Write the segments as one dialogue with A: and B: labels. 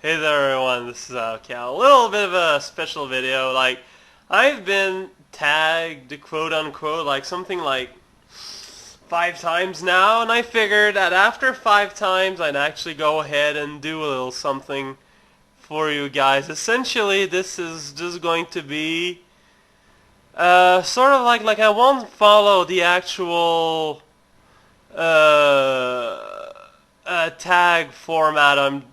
A: Hey there everyone, this is raocow. A little bit of a special video. I've been tagged, quote unquote, something like 5 times now, and I figured that after 5 times I'd actually go ahead and do a little something for you guys. Essentially, this is just going to be sort of like I won't follow the actual tag format. I'm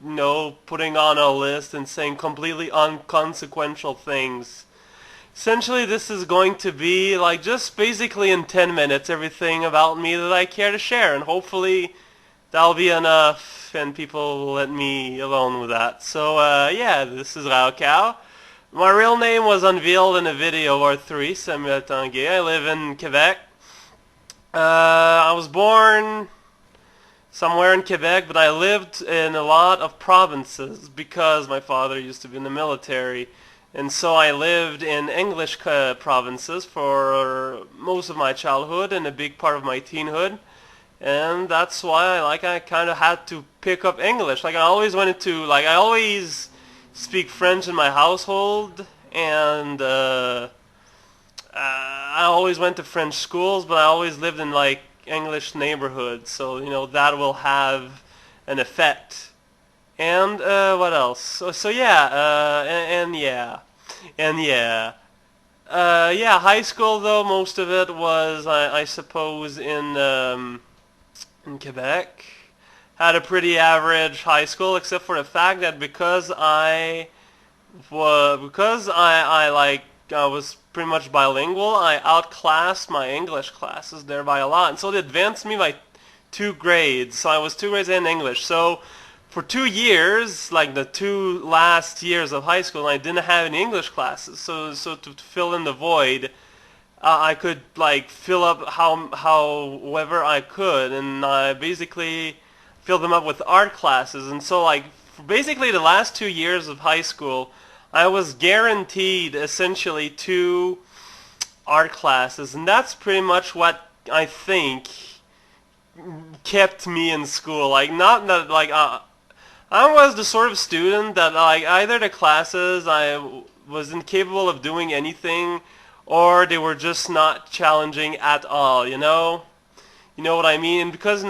A: putting on a list and saying completely unconsequential things. Essentially, this is going to be like just basically in 10 minutes everything about me that I care to share, and hopefully that'll be enough and people will let me alone with that. So yeah, this is raocow. My real name was unveiled in a video or three, Samuel Tanguay. I live in Quebec. I was born somewhere in Quebec, but I lived in a lot of provinces because my father used to be in the military. And so I lived in English provinces for most of my childhood and a big part of my teenhood. And that's why I kind of had to pick up English. I always speak French in my household, and I always went to French schools, but I always lived in English neighborhoods, so that will have an effect. And what else? So yeah, and yeah, and yeah. Yeah, high school though, most of it was, I suppose, in Quebec. Had a pretty average high school, except for the fact that I was pretty much bilingual, I outclassed my English classes there by a lot, and so they advanced me by 2 grades. So I was 2 grades in English. So for 2 years, like the 2 last years of high school, I didn't have any English classes. So to fill in the void, I could fill up however I could, and I basically filled them up with art classes. And so for basically the last 2 years of high school, I was guaranteed essentially 2 art classes, and that's pretty much what I think kept me in school. Not that I was the sort of student that either the classes I was incapable of doing anything, or they were just not challenging at all. You know what I mean? And because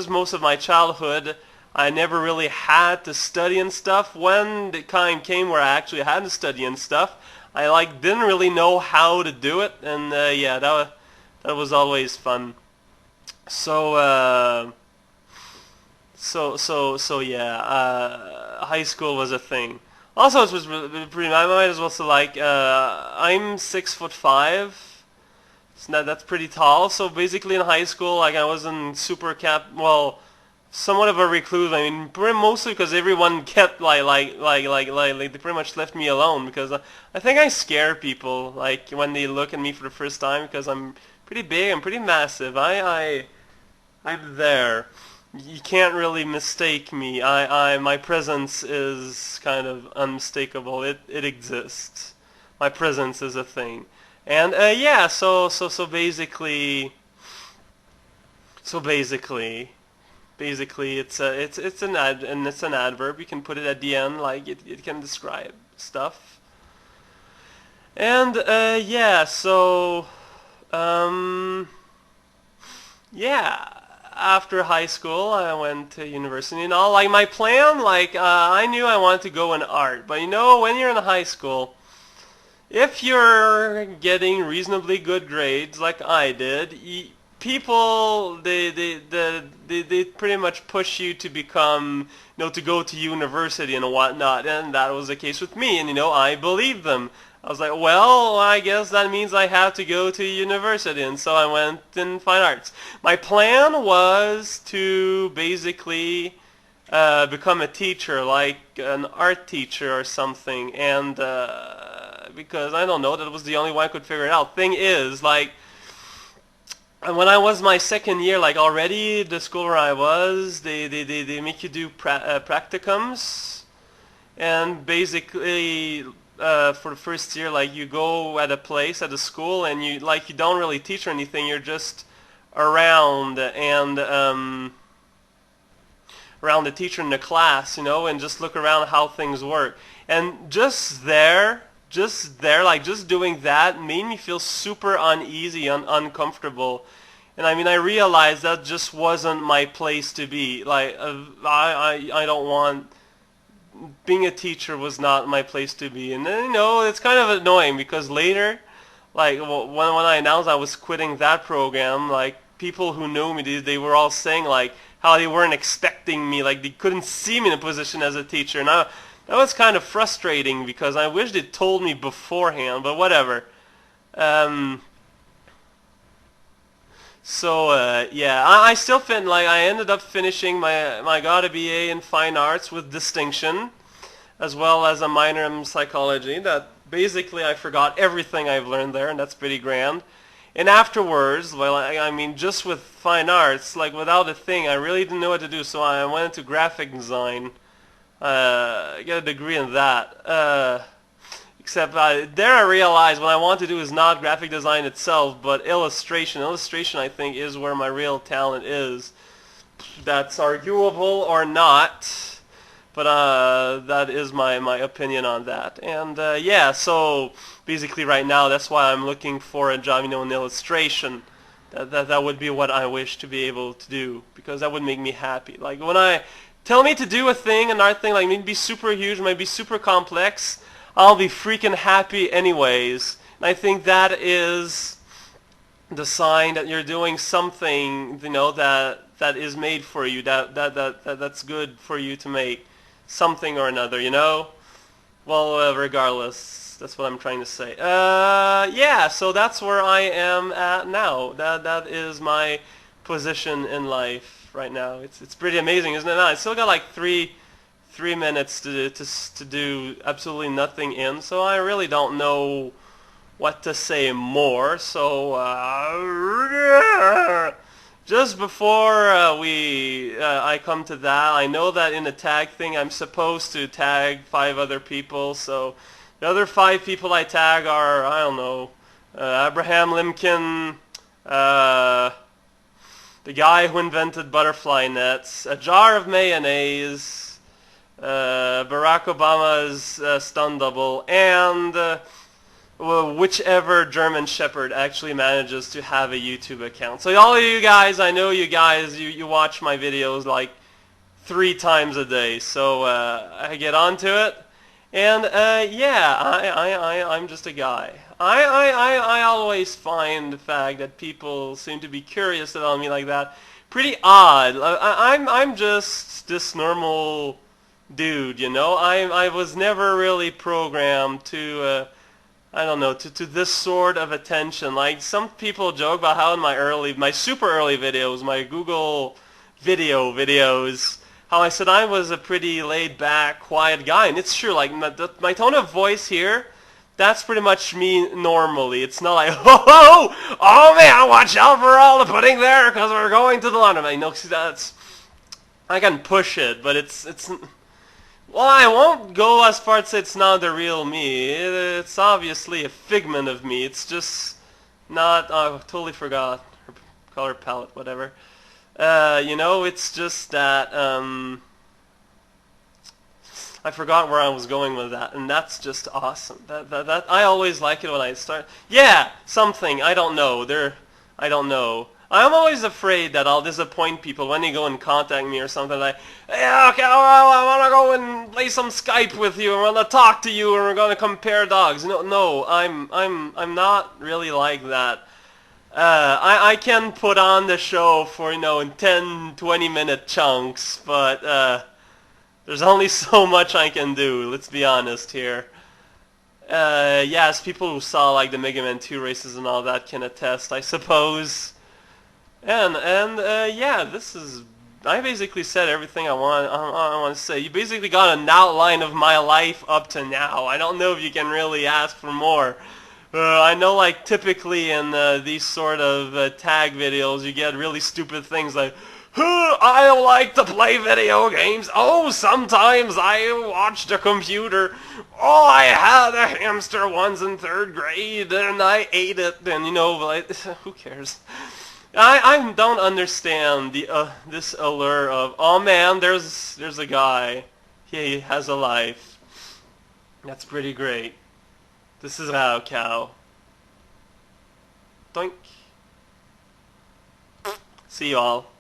A: most of my childhood I never really had to study and stuff, when the time came where I actually had to study and stuff, I didn't really know how to do it, and yeah, that was always fun. So yeah, high school was a thing. Also, it was pretty. I might as well say I'm 6'5". So that's pretty tall. So basically in high school, I wasn't super well, somewhat of a recluse. I mean, mostly because everyone kept they pretty much left me alone, because I think I scare people when they look at me for the first time, because I'm pretty big, I'm pretty massive. I'm there. You can't really mistake me. My presence is kind of unmistakable. It exists. My presence is a thing. And yeah, so basically it's an adverb. You can put it at the end, it can describe stuff. And yeah, so um yeah, after high school I went to university and all. My plan, I knew I wanted to go in art, but when you're in high school, if you're getting reasonably good grades like I did, people they pretty much push you to become, to go to university and whatnot, and that was the case with me. And I believed them. I was like, well, I guess that means I have to go to university, and so I went in fine arts. My plan was to basically become a teacher, like an art teacher or something, and because I don't know, that was the only way I could figure it out. Thing is, when I was my second year, already the school where I was, they make you do practicums, and basically for the first year, you go at a place, at a school, and you don't really teach or anything. You're just around, and around the teacher in the class, you know, and just look around how things work. And like just doing that made me feel super uneasy and uncomfortable. And I mean, I realized that just wasn't my place to be. Like, I don't want, being a teacher was not my place to be. And then, you know, it's kind of annoying because later, like, when I announced I was quitting that program, like, people who knew me, they were all saying, like, how they weren't expecting me, like, they couldn't see me in a position as a teacher. And that was kind of frustrating because I wish they'd told me beforehand, but whatever. Yeah, I still like I ended up finishing my got a BA in Fine Arts with distinction, as well as a minor in psychology. That basically I forgot everything I've learned there, and that's pretty grand. And afterwards, well, I mean, just with Fine Arts, like without a thing, I really didn't know what to do, so I went into graphic design. Get a degree in that. Except there I realized what I want to do is not graphic design itself, but illustration. Illustration, I think, is where my real talent is. That's arguable or not, but that is my opinion on that. And yeah, so basically right now that's why I'm looking for a job, you know, in illustration. That would be what I wish to be able to do, because that would make me happy. Like when I tell me to do a thing, another thing, like maybe super huge, maybe super complex, I'll be freaking happy anyways. And I think that is the sign that you're doing something, you know, that is made for you, that's good for you to make something or another, you know? Well, regardless, that's what I'm trying to say. Yeah, so that's where I am at now. That is my position in life right now. It's pretty amazing, isn't it? I still got like three minutes to do absolutely nothing in, so I really don't know what to say more. So just before I come to that, I know that in the tag thing I'm supposed to tag 5 other people. So the other 5 people I tag are, I don't know, Abraham Lincoln, the guy who invented butterfly nets, a jar of mayonnaise, Barack Obama's stun double, and whichever German Shepherd actually manages to have a YouTube account. So all of you guys, I know you guys, you watch my videos like 3 times a day. So I get onto it, and yeah, I'm just a guy. I always find the fact that people seem to be curious about me like that pretty odd. I'm just this normal dude, you know. I was never really programmed to I don't know, to this sort of attention. Like some people joke about how in my super early videos, my Google videos, how I said I was a pretty laid back, quiet guy, and it's true. Like my tone of voice here, that's pretty much me normally. It's not like, oh man, watch out for all the pudding there, because we're going to the laundromat. You know, that's, I can push it, but it's. Well, I won't go as far as to say it's not the real me. It's obviously a figment of me. It's just not. I totally forgot her color palette, whatever. You know, it's just that. I forgot where I was going with that, and that's just awesome. That I always like it when I start. Yeah, something. I don't know. I don't know. I'm always afraid that I'll disappoint people when they go and contact me or something like, yeah, okay, well, I want to go and play some Skype with you, and I want to talk to you, and we're going to compare dogs. No, I'm not really like that. I can put on the show for, you know, in 10, 20-minute chunks, but there's only so much I can do, let's be honest here. Yes, people who saw like the Mega Man 2 races and all that can attest, I suppose. And yeah, this is. I basically said everything I want to say. You basically got an outline of my life up to now. I don't know if you can really ask for more. I know, like typically in these sort of tag videos, you get really stupid things like, I like to play video games. Oh, sometimes I watch the computer. Oh, I had a hamster once in 3rd grade and I ate it. And you know, like, who cares? I don't understand the this allure of, oh man, there's a guy, he has a life. That's pretty great. This is raocow. Doink. See you all.